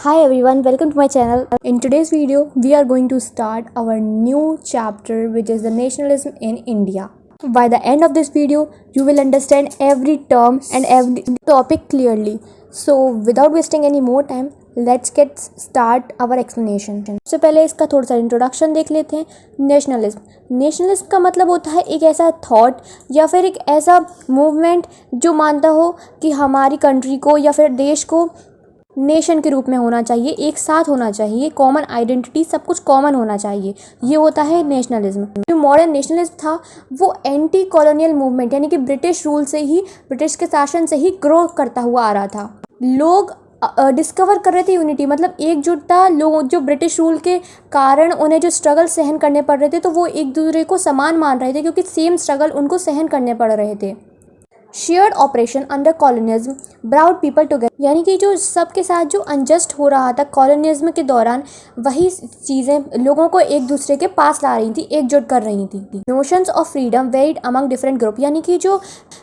Hi everyone, welcome to my channel. In today's video, we are going to start our new chapter which is the nationalism in India. By the end of this video, you will understand every term and every topic clearly. So without wasting any more time, let's get start our explanation. सबसे पहले इसका थोड़ा सा introduction देख लेते हैं। Nationalism का मतलब होता है एक ऐसा थॉट या फिर एक ऐसा मूवमेंट जो मानता हो कि हमारी कंट्री को या फिर देश को नेशन के रूप में होना चाहिए, एक साथ होना चाहिए, कॉमन आइडेंटिटी, सब कुछ कॉमन होना चाहिए। ये होता है नेशनलिज्म। जो मॉडर्न नेशनलिज्म था वो एंटी कॉलोनियल मूवमेंट यानी कि ब्रिटिश के शासन से ही ग्रो करता हुआ आ रहा था। लोग डिस्कवर कर रहे थे यूनिटी, मतलब एकजुटता। लोग जो ब्रिटिश रूल के कारण उन्हें जो स्ट्रगल सहन करने पड़ रहे थे तो वो एक दूसरे को समान मान रहे थे क्योंकि सेम स्ट्रगल उनको सहन करने पड़ रहे थे। Shared oppression under colonialism brought people together, यानी कि जो सबके साथ जो अनजस्ट हो रहा था कॉलोनिज्म के दौरान, वही चीज़ें लोगों को एक दूसरे के पास ला रही थी, एकजुट कर रही थी। Notions of freedom varied among different group, यानी कि जो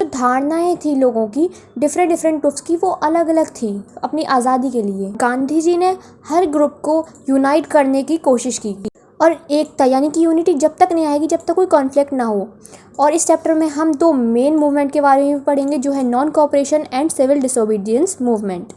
धारणाएं थी लोगों की डिफरेंट ग्रुप्स की, वो अलग अलग थी अपनी आज़ादी के लिए। गांधी जी ने हर ग्रुप को यूनाइट करने की कोशिश की और एकता, यानी कि यूनिटी जब तक नहीं आएगी जब तक कोई कॉन्फ्लिक्ट ना हो। और इस चैप्टर में हम दो मेन मूवमेंट के बारे में पढ़ेंगे जो है non cooperation and civil disobedience movement.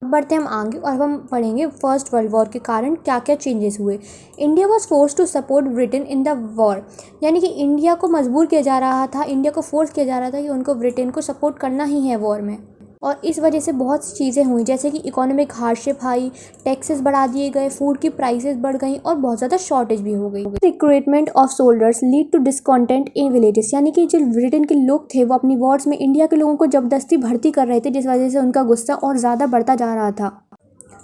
बढ़ते हम आगे और हम पढ़ेंगे फर्स्ट वर्ल्ड वॉर के कारण क्या क्या चेंजेस हुए। India was forced to support Britain in the war, यानी कि इंडिया को मजबूर किया जा रहा था, इंडिया को फोर्स किया जा रहा था कि उनको ब्रिटेन को सपोर्ट करना ही है वॉर में। और इस वजह से बहुत सी चीज़ें हुई, जैसे कि इकोनॉमिक हार्डशिप आई, टैक्सेस बढ़ा दिए गए, फूड की प्राइसेस बढ़ गई और बहुत ज़्यादा शॉर्टेज भी हो गई। Recruitment of soldiers lead to discontent in villages, यानी कि जो ब्रिटेन के लोग थे वो अपनी वॉर्स में इंडिया के लोगों को जबरदस्ती भर्ती कर रहे थे, जिस वजह से उनका गुस्सा और ज़्यादा बढ़ता जा रहा था।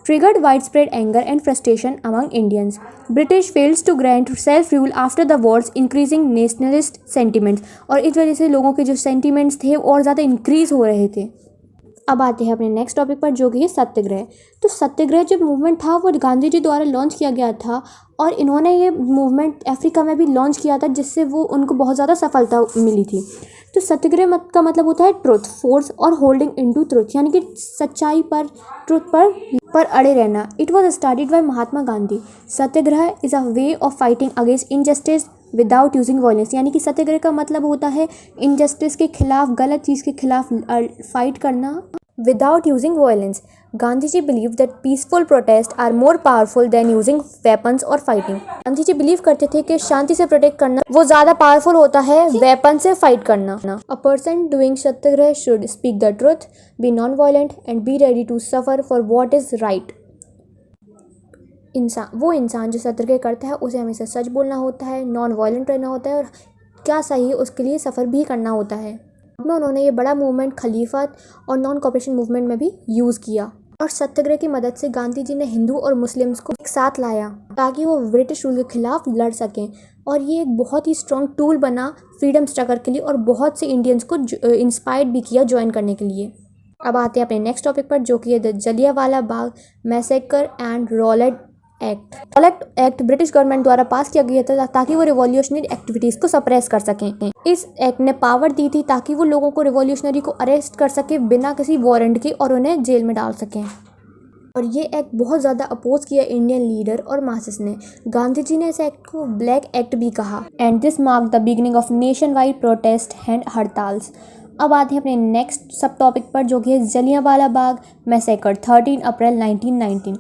Triggered widespread anger and frustration among Indians. British fails to grant self-rule after the wars, increasing nationalist sentiments. और इस वजह से लोगों के जो सेंटिमेंट्स थे और ज़्यादा इंक्रीज हो रहे थे। अब आते हैं अपने नेक्स्ट टॉपिक पर जो कि है सत्याग्रह। तो सत्याग्रह जो मूवमेंट था वो गांधी जी द्वारा लॉन्च किया गया था और इन्होंने ये मूवमेंट अफ्रीका में भी लॉन्च किया था, जिससे वो उनको बहुत ज़्यादा सफलता मिली थी। तो सत्याग्रह का मतलब होता है ट्रुथ, फोर्स और होल्डिंग इनटू ट्रुथ, यानी कि सच्चाई पर, ट्रुथ पर अड़े रहना। It was started by Mahatma Gandhi. Satyagraha is a way of fighting against injustice without using violence, यानी कि सत्याग्रह का मतलब होता है इनजस्टिस के खिलाफ, गलत चीज़ के खिलाफ फाइट करना without using violence. Gandhi ji believe that peaceful protest are more powerful than using weapons और फाइटिंग। गांधी जी बिलीव करते थे कि शांति से प्रोटेक्ट करना वो ज़्यादा पावरफुल होता है वेपन से फाइट करना। A person doing satyagraha should speak the truth, be non violent and be ready to suffer for what is right. वो इंसान जो सत्याग्रह करता है उसे हमेशा सच बोलना होता है, नॉन वायलेंट रहना होता है और क्या सही है उसके लिए सफ़र भी करना होता है। में उन्होंने ये बड़ा मूवमेंट खलीफत और नॉन कॉपरेशन मूवमेंट में भी यूज़ किया और सत्याग्रह की मदद से गांधी जी ने हिंदू और मुस्लिम्स को एक साथ लाया ताकि वो ब्रिटिश रूल के खिलाफ लड़ सकें। और ये एक बहुत ही स्ट्रॉन्ग टूल बना फ्रीडम स्ट्रगल के लिए और बहुत से इंडियंस को इंस्पायर्ड भी किया ज्वाइन करने के लिए। अब आते हैं अपने नेक्स्ट टॉपिक पर जो कि है the Jallianwala Bagh massacre and Rowlatt act. Rowlatt act British government द्वारा पास किया गया था ताकि वो रिवॉल्यूशनरी एक्टिविटीज़ को सप्रेस कर सकें। इस एक्ट ने पावर दी थी ताकि वो लोगों को रिवॉल्यूशनरी को अरेस्ट कर सके बिना किसी वारंट के और उन्हें जेल में डाल सकें। और ये एक्ट बहुत ज़्यादा अपोज किया इंडियन लीडर और मासेस ने। गांधी जी ने इस एक्ट को ब्लैक एक्ट भी कहा। And this mark the beginning of nation wide protest and hartals. अब आते हैं अपने नेक्स्ट सब टॉपिक पर जो कि है Jallianwala Bagh massacre 13 April 1919।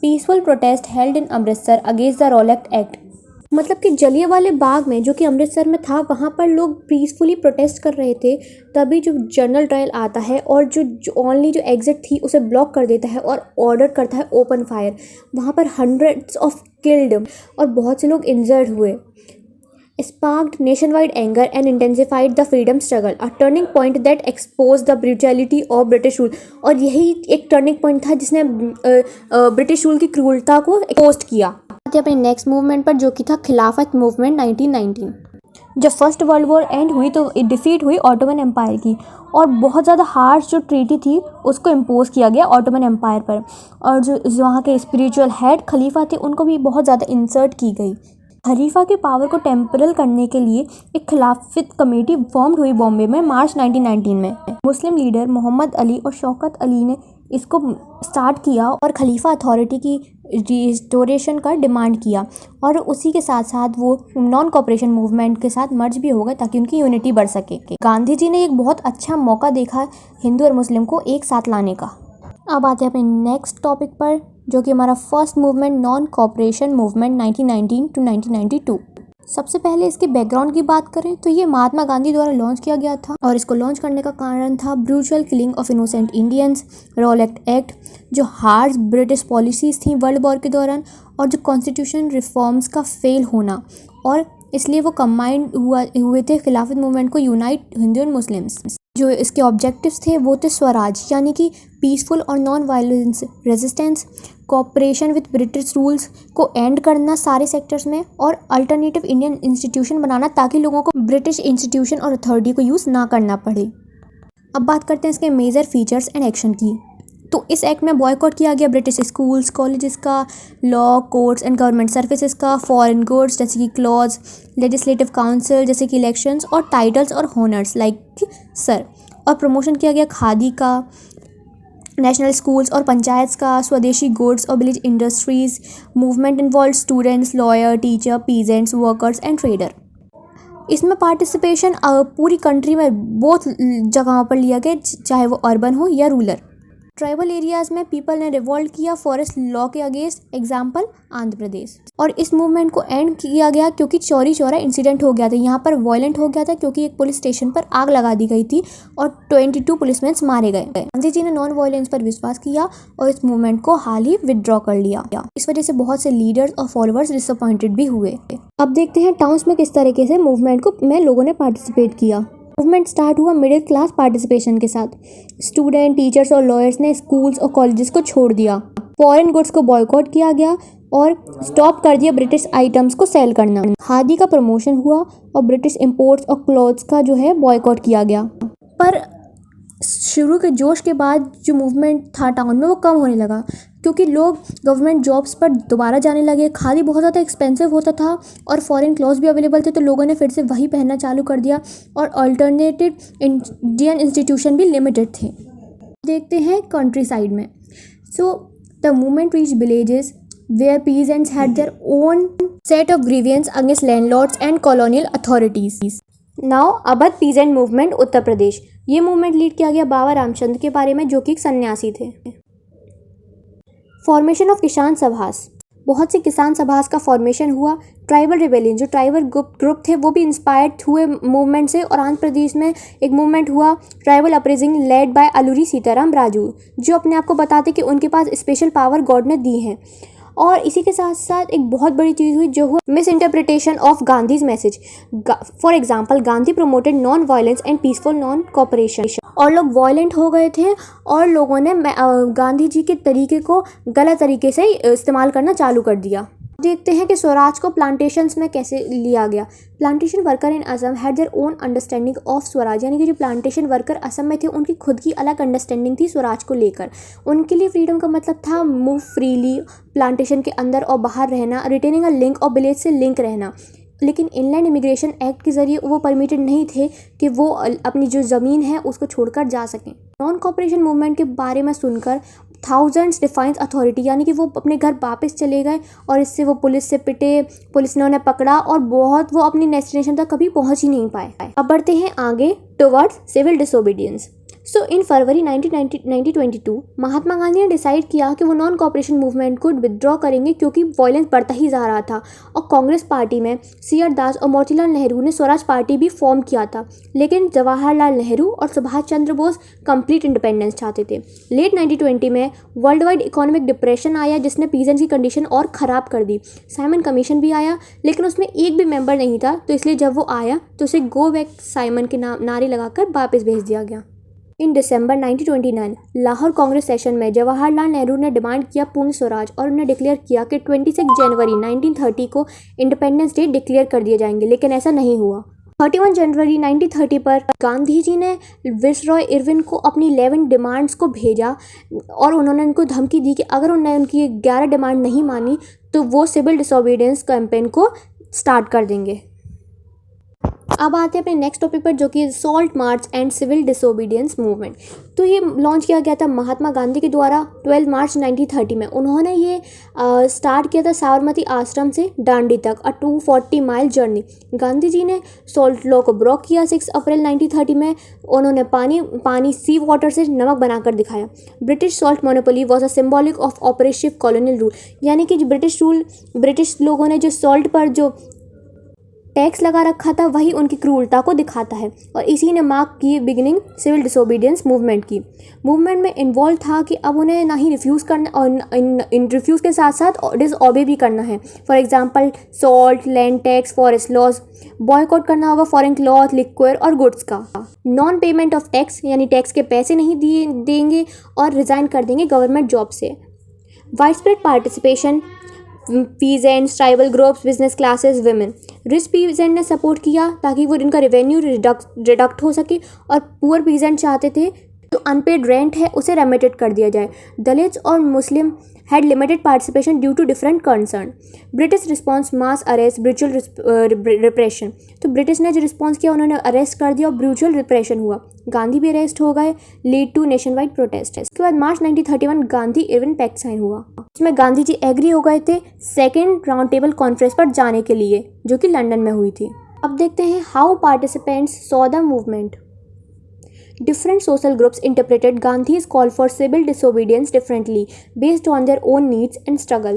Peaceful protest held in Amritsar against the Rowlatt Act, मतलब कि जलियांवाले बाग में जो कि अमृतसर में था वहाँ पर लोग पीसफुली प्रोटेस्ट कर रहे थे। तभी जो जनरल ट्रायल आता है और जो ओनली जो एग्जिट थी उसे ब्लॉक कर देता है और ऑर्डर करता है ओपन फायर। वहाँ पर हंड्रेड्स ऑफ किल्ड और बहुत से लोग इंजर्ड हुए। sparked nationwide anger and intensified the freedom struggle, a turning point that exposed the brutality of British rule। और यही एक टर्निंग पॉइंट था जिसने ब्रिटिश रूल की क्रूरता को एक्सपोज किया। अपने नेक्स्ट मूवमेंट पर जो कि था खिलाफत मूवमेंट 1919। जब फर्स्ट वर्ल्ड वॉर एंड हुई तो डिफीट हुई ऑटोमन एम्पायर की और बहुत ज़्यादा हार्श जो ट्रीटी थी उसको इम्पोज किया गया ऑटोमन एम्पायर पर। और जो वहाँ के स्पिरिचुअल हेड खलीफा थे उनको भी बहुत ज़्यादा इंसर्ट की गई। खलीफा के पावर को टेम्परल करने के लिए एक खिलाफत कमेटी फॉर्म हुई बॉम्बे में मार्च 1919 में। मुस्लिम लीडर मोहम्मद अली और शौकत अली ने इसको स्टार्ट किया और खलीफा अथॉरिटी की रिस्टोरेशन का डिमांड किया, और उसी के साथ साथ वो नॉन कॉपरेशन मूवमेंट के साथ मर्ज भी हो गए ताकि उनकी यूनिटी बढ़ सके। गांधी जी ने एक बहुत अच्छा मौका देखा हिंदू और मुस्लिम को एक साथ लाने का। अब आते हैं अपने नेक्स्ट टॉपिक पर, जो कि हमारा first movement non cooperation movement 1919 to 1992। सबसे पहले इसके बैकग्राउंड की बात करें तो ये महात्मा गांधी द्वारा लॉन्च किया गया था, और इसको लॉन्च करने का कारण था brutal killing of innocent Indians, Rowlatt act, जो हार्श ब्रिटिश पॉलिसीज़ थी वर्ल्ड वॉर के दौरान, और जो कॉन्स्टिट्यूशन रिफॉर्म्स का फेल होना, और इसलिए वो कंबाइंड हुए थे खिलाफत मूवमेंट को यूनाइट हिंदू एंड मुस्लिम्स। जो इसके ऑब्जेक्टिव्स थे वो थे स्वराज यानी कि पीसफुल और non violence resistance, cooperation with British rules को एंड करना सारे सेक्टर्स में, और अल्टरनेटिव इंडियन इंस्टीट्यूशन बनाना ताकि लोगों को ब्रिटिश इंस्टीट्यूशन और अथॉरिटी को यूज़ ना करना पड़े। अब बात करते हैं इसके मेजर फीचर्स एंड एक्शन की। तो इस एक्ट में बॉयकॉट किया गया ब्रिटिश स्कूल्स कॉलेजेस का, law courts and government services का, फॉरेन गुड्स जैसे कि क्लॉज, लेजिस्लेटिव काउंसिल जैसे कि इलेक्शंस, और टाइटल्स और होनर्स लाइक सर, और प्रमोशन किया गया खादी का, नेशनल स्कूल्स और पंचायत का, स्वदेशी गुड्स और village industries. Movement involve students, lawyer, teacher, peasants, workers and trader. इसमें पार्टिसिपेशन पूरी कंट्री में बहुत जगहों पर लिया गया, चाहे वो अर्बन हो या रूरल। ट्राइबल एरियाज़ में पीपल ने रिवॉल्ट किया फॉरेस्ट लॉ के अगेंस्ट, एग्जाम्पल आंध्र प्रदेश। और इस मूवमेंट को एंड किया गया क्योंकि चौरी चौरा इंसिडेंट हो गया था, यहाँ पर वायलेंट हो गया था क्योंकि एक पुलिस स्टेशन पर आग लगा दी गई थी और 22 पुलिसमैन मारे गए। गांधी जी ने नॉन वायलेंस पर विश्वास किया और इस मूवमेंट को हाल ही विदड्रॉ कर लिया। इस वजह से बहुत से लीडर्स और फॉलोअर्स डिसअपॉइंटेड भी हुए। अब देखते हैं टाउन्स में किस तरीके से मूवमेंट में लोगों ने पार्टिसिपेट किया। मूवमेंट स्टार्ट हुआ मिडिल क्लास पार्टिसिपेशन के साथ। स्टूडेंट, टीचर्स और लॉयर्स ने स्कूल्स और कॉलेजेस को छोड़ दिया। फॉरेन गुड्स को बॉयकॉट किया गया और स्टॉप कर दिया ब्रिटिश आइटम्स को सेल करना। खादी का प्रमोशन हुआ और ब्रिटिश इंपोर्ट्स और क्लॉथ्स का जो है बॉयकॉट किया गया। पर शुरू के जोश के बाद जो मूवमेंट था टाउन में वो कम होने लगा क्योंकि लोग गवर्नमेंट जॉब्स पर दोबारा जाने लगे। खादी बहुत ज़्यादा एक्सपेंसिव होता था और फॉरेन क्लॉथ्स भी अवेलेबल थे, तो लोगों ने फिर से वही पहनना चालू कर दिया और अल्टरनेटिव इंडियन इंस्टीट्यूशन भी लिमिटेड थे। देखते हैं कंट्री साइड में। So the movement reach villages where peasants had their own set of grievance against landlords and colonial authorities. Now Awadh peasant movement Uttar Pradesh. ये मूवमेंट लीड किया गया बाबा रामचंद्र के बारे में, जो कि एक सन्यासी थे। फॉर्मेशन ऑफ किसान सभास, बहुत सी किसान सभास का फॉर्मेशन हुआ। ट्राइबल रिबेलियन, जो ट्राइबल ग्रुप थे वो भी इंस्पायर्ड हुए मूवमेंट से। और आंध्र प्रदेश में एक मूवमेंट हुआ tribal uprising led by Alluri Sitarama Raju, जो अपने आप को बताते कि उनके पास स्पेशल पावर गॉड ने दी है। और इसी के साथ साथ एक बहुत बड़ी चीज़ हुई जो हुआ miss interpretation of Gandhi's message. For example Gandhi promoted non violence and peaceful non cooperation, और लोग वायलेंट हो गए थे और लोगों ने गांधी जी के तरीके को गलत तरीके से इस्तेमाल करना चालू कर दिया। देखते हैं कि स्वराज को प्लांटेशंस में कैसे लिया गया। Plantation worker in Assam had their own understanding of Swaraj, यानी कि जो प्लांटेशन वर्कर असम में थे उनकी खुद की अलग अंडरस्टैंडिंग थी स्वराज को लेकर। उनके लिए फ्रीडम का मतलब था मूव फ्रीली, प्लांटेशन के अंदर और बाहर रहना, रिटेनिंग अ लिंक और विलेज से लिंक रहना। लेकिन इनलैंड इमिग्रेशन एक्ट के ज़रिए वो परमिटेड नहीं थे कि वो अपनी जो ज़मीन है उसको छोड़कर जा सकें। नॉन कॉपरेशन मूवमेंट के बारे में सुनकर थाउजेंड्स डिफाइंस अथॉरिटी, यानी कि वो अपने घर वापस चले गए और इससे वो पुलिस से पिटे, पुलिस ने उन्हें पकड़ा और बहुत वो अपनी डेस्टिनेशन तक कभी पहुंच ही नहीं पाए। अब बढ़ते हैं आगे टुवर्ड्स सिविल डिसोबीडियंस। सो इन फरवरी 1922 महात्मा गांधी ने डिसाइड किया कि वो नॉन कॉपरेशन मूवमेंट को विदड्रॉ करेंगे क्योंकि वायलेंस बढ़ता ही जा रहा था। और कांग्रेस पार्टी में सी.आर. दास और मोतीलाल नेहरू ने स्वराज पार्टी भी फॉर्म किया था, लेकिन जवाहरलाल नेहरू और सुभाष चंद्र बोस कंप्लीट इंडिपेंडेंस चाहते थे। लेट 1920 में वर्ल्ड वाइड इकोनॉमिक डिप्रेशन आया जिसने पीजेंट्स की कंडीशन और ख़राब कर दी। साइमन कमीशन भी आया लेकिन उसमें एक भी मेंबर नहीं था, तो इसलिए जब वो आया तो उसे गो बैक साइमन के नारे लगाकर वापस भेज दिया गया। इन दिसंबर 1929 लाहौर कांग्रेस सेशन में जवाहरलाल नेहरू ने डिमांड किया पूर्ण स्वराज और उन्होंने डिक्लेयर किया कि 26 जनवरी 1930 को इंडिपेंडेंस डे डिक्लेयर कर दिए जाएंगे, लेकिन ऐसा नहीं हुआ। 31 जनवरी 1930 पर गांधी जी ने विसरॉय इरविन को अपनी 11 डिमांड्स को भेजा और उन्होंने उनको धमकी दी कि अगर उन्होंने उनकी 11 डिमांड नहीं मानी तो वो सिविल डिसोबीडियंस कैंपेन को स्टार्ट कर देंगे। अब आते हैं अपने नेक्स्ट टॉपिक पर, जो कि salt march and civil disobedience movement. तो ये लॉन्च किया गया था महात्मा गांधी के द्वारा 12 मार्च 1930 में। उन्होंने ये स्टार्ट किया था साबरमती आश्रम से डांडी तक, 240 माइल जर्नी। गांधी जी ने सॉल्ट लॉ को ब्रोक किया 6 अप्रैल 1930 में। उन्होंने पानी सी वाटर से नमक बनाकर दिखाया। British salt monopoly was a symbolic of oppressive colonial rule, यानी कि ब्रिटिश लोगों ने जो सॉल्ट पर जो टैक्स लगा रखा था वही उनकी क्रूरता को दिखाता है, और इसी ने मार्क की बिगिनिंग सिविल डिसोबीडियंस मूवमेंट की। मूवमेंट में इन्वॉल्व था कि अब उन्हें ना ही रिफ्यूज़ करना और रिफ्यूज़ के साथ साथ डिसओबे भी करना है। For example salt, land tax, forest laws, boycott करना होगा फॉरेन क्लॉथ, लिक्विड और गुड्स का। नॉन पेमेंट ऑफ टैक्स, यानी टैक्स के पैसे नहीं देंगे और रिज़ाइन कर देंगे गवर्नमेंट जॉब से। Wide spread participation, peasants, tribal groups, business classes, women. Rich peasant ने सपोर्ट किया ताकि वो इनका रेवेन्यू डिडक्ट हो सके, और पुअर पीजेंट चाहते थे जो अनपेड रेंट है उसे रेमिटेड कर दिया जाए। दलित्स और Muslim had limited participation due to different concern. British response, mass arrest, brutal repression. तो ब्रिटिश ने जो रिस्पॉन्स किया, उन्होंने अरेस्ट कर दिया और ब्रूचुअल रिप्रेशन हुआ। गांधी भी अरेस्ट हो गए, lead to nation wide protest. इसके बाद March 1931 Gandhi Irwin pact sign हुआ। इसमें गांधी जी एग्री हो गए थे सेकेंड राउंड टेबल कॉन्फ्रेंस पर जाने के लिए, जो कि लंदन में हुई थी। अब देखते हैं how participants saw the movement. Different social groups interpreted Gandhi's call for civil disobedience differently based on their own needs and struggle.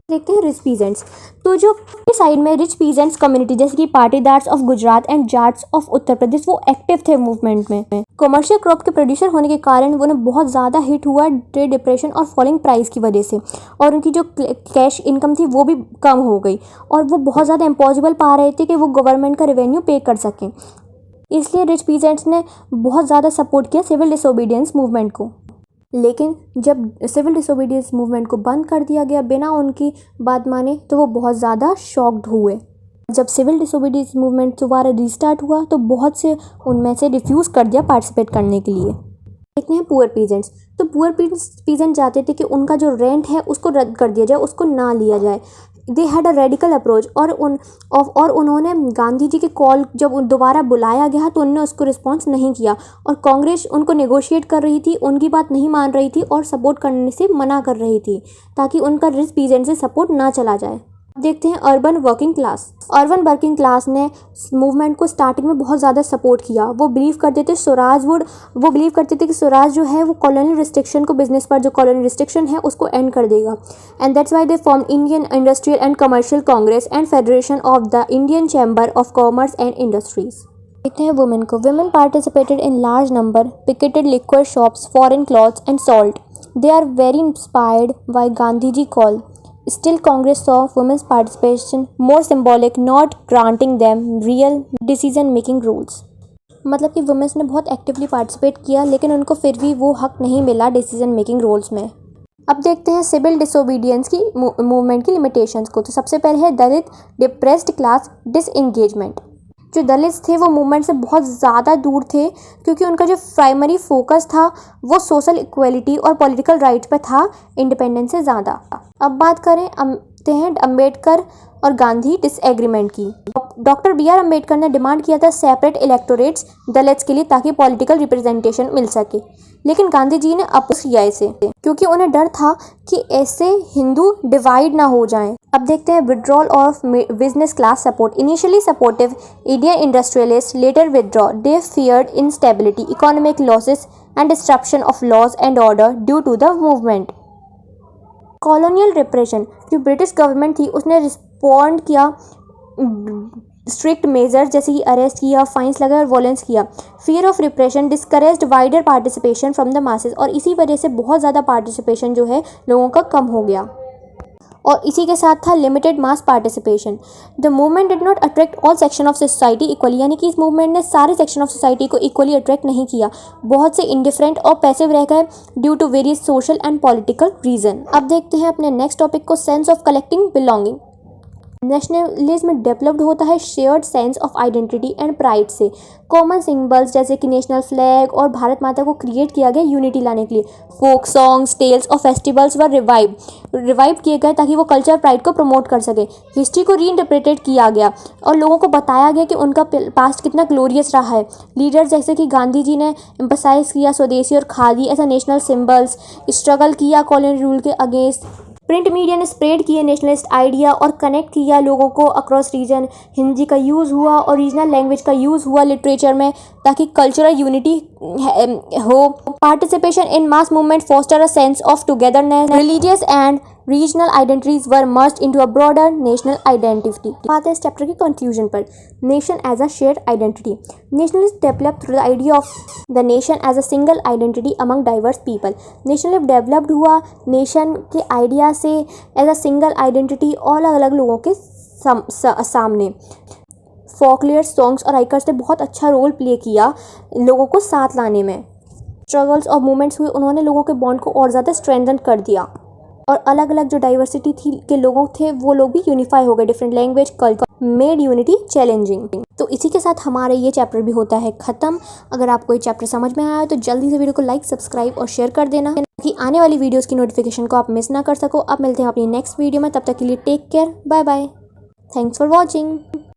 देखते हैं रिच पीजेंट्स। तो जो साइड में रिच पीजेंट्स कम्युनिटी जैसे कि Patidars of Gujarat and Jats of Uttar Pradesh, वो active थे movement में। कमर्शियल क्रॉप के प्रोड्यूसर होने के कारण उन्हें बहुत ज़्यादा हिट हुआ ट्रेड डिप्रेशन और फॉलिंग प्राइस की वजह से, और उनकी जो कैश इनकम थी वो भी कम हो गई, और वो बहुत ज़्यादा इम्पॉसिबल पा रहे थे कि वो गवर्नमेंट का रेवेन्यू पे कर सकें। इसलिए रिच पीजेंट्स ने बहुत ज़्यादा सपोर्ट किया सिविल डिसोबीडियंस मूवमेंट को। लेकिन जब सिविल डिसोबीडियंस मूवमेंट को बंद कर दिया गया बिना उनकी बात माने, तो वो बहुत ज़्यादा शॉक्ड हुए। जब सिविल डिसोबीडियंस मूवमेंट दोबारा रीस्टार्ट हुआ तो बहुत से उनमें से रिफ्यूज़ कर दिया पार्टिसिपेट करने के लिए। देखते हैं पुअर पीजेंट्स। तो पुअर पीजेंट चाहते थे कि उनका जो रेंट है उसको रद्द कर दिया जाए, उसको ना लिया जाए। They had a radical approach, और उन्होंने गांधी जी के कॉल जब दोबारा बुलाया गया तो उन्होंने उसको रिस्पॉन्स नहीं किया, और कांग्रेस उनको नेगोशिएट कर रही थी, उनकी बात नहीं मान रही थी और सपोर्ट करने से मना कर रही थी ताकि उनका रिच पीजेंट से सपोर्ट ना चला जाए। देखते हैं urban working class. Urban working class ने मूवमेंट को स्टार्टिंग में बहुत ज़्यादा सपोर्ट किया। वो बिलीव करते थे कि स्वराज जो है वो कॉलोनियल रिस्ट्रिक्शन को, बिजनेस पर जो कॉलोनियल रिस्ट्रिक्शन है उसको एंड कर देगा। And that's why they form Indian Industrial and Commercial Congress and Federation of the Indian Chamber of Commerce and Industries. देखते हैं वुमेन को। Women participated in large number, picketed liquid shops, foreign cloths and salt. They are very inspired by Gandhi ji call. Still, Congress saw women's participation more symbolic, not granting them real decision-making rules. मतलब कि women's ने बहुत actively participate किया, लेकिन उनको फिर भी वो हक नहीं मिला डिसीजन मेकिंग रोल्स में। अब देखते हैं सिविल डिसोबीडियंस की मूवमेंट की लिमिटेशंस को। तो सबसे पहले है दलित, डिप्रेस्ड क्लास, डिसएंगेजमेंट। जो दलित्स थे वो मूवमेंट से बहुत ज़्यादा दूर थे, क्योंकि उनका जो प्राइमरी फोकस था वो सोशल इक्वलिटी और पॉलिटिकल राइट्स पे था, इंडिपेंडेंस से ज़्यादा। अब बात करें अम्बेडकर और गांधी डिसएग्रीमेंट की। डॉक्टर बी आर अम्बेडकर ने डिमांड किया था सेपरेट इलेक्टोरेट्स दलित्स के लिए ताकि पॉलिटिकल रिप्रेजेंटेशन मिल सके, लेकिन गांधी जी ने अपोज किया इसे, क्योंकि उन्हें डर था कि ऐसे हिंदू डिवाइड ना हो जाएं। अब देखते हैं withdrawal of business class support. Initially supportive Indian industrialist, later withdraw. They feared instability, economic losses and disruption of laws and order due to the movement. Colonial repression, जो ब्रिटिश गवर्नमेंट थी उसने respond किया strict major जैसे कि arrest किया, fines लगाए और violence किया। Fear of repression discouraged wider participation from the masses, और इसी वजह से बहुत ज़्यादा पार्टिसिपेशन जो है लोगों का कम हो गया। और इसी के साथ था limited mass participation. The movement did not attract all section of society equally, यानी कि इस मूवमेंट ने सारे सेक्शन ऑफ सोसाइटी को इक्वली अट्रैक्ट नहीं किया। बहुत से इंडिफरेंट और पैसिव रह गए due to various social and political reason. अब देखते हैं अपने नेक्स्ट टॉपिक को, sense of collecting belonging. Nationalism developed होता है shared sense of identity and pride से। कॉमन सिंबल्स जैसे कि नेशनल फ्लैग और भारत माता को क्रिएट किया गया यूनिटी लाने के लिए। फोक सॉन्ग्स, टेल्स और फेस्टिवल्स वर रिवाइव किए गए ताकि वो कल्चर प्राइड को प्रमोट कर सके। हिस्ट्री को रीइंटरप्रेटेड किया गया और लोगों को बताया गया कि उनका पास्ट कितना ग्लोरियस रहा है। लीडर्स जैसे कि गांधी जी ने एम्फसाइज किया स्वदेशी और khadi as a national symbols, struggle किया कॉलोनी रूल के अगेंस्ट। प्रिंट मीडिया ने स्प्रेड किए नेशनलिस्ट आइडिया और कनेक्ट किया लोगों को अक्रॉस रीजन। हिंदी का यूज़ हुआ और रीजनल लैंग्वेज का यूज़ हुआ लिटरेचर में ताकि कल्चरल यूनिटी हो। Participation in mass movement foster a sense of togetherness. Religious and regional identities were merged into a broader national identity. बात है इस चैप्टर के कंक्लूजन पर। Nation as a shared identity. Nationalism developed through the idea of the nation as a single identity among diverse people. Nationalism developed हुआ nation के idea से as a single identity अलग अलग लोगों के सामने। फोकलियर सॉन्ग्स और आइकर्स ने बहुत अच्छा रोल प्ले किया लोगों को साथ लाने में। स्ट्रगल्स और मूवमेंट्स हुए, उन्होंने लोगों के बॉन्ड को और ज़्यादा स्ट्रेंथन कर दिया और अलग अलग जो डाइवर्सिटी थी के लोगों थे वो लोग भी यूनिफाई हो गए। Different language culture made unity challenging. तो इसी के साथ हमारा ये चैप्टर भी होता है ख़त्म। अगर आपको ये चैप्टर समझ में आया तो जल्दी से वीडियो को लाइक, सब्सक्राइब और शेयर कर देना कि आने वाली वीडियोज़ की नोटिफिकेशन को आप मिस ना कर सको। अब मिलते हैं अपनी नेक्स्ट वीडियो में, तब तक के लिए take care, bye bye, thanks for watching.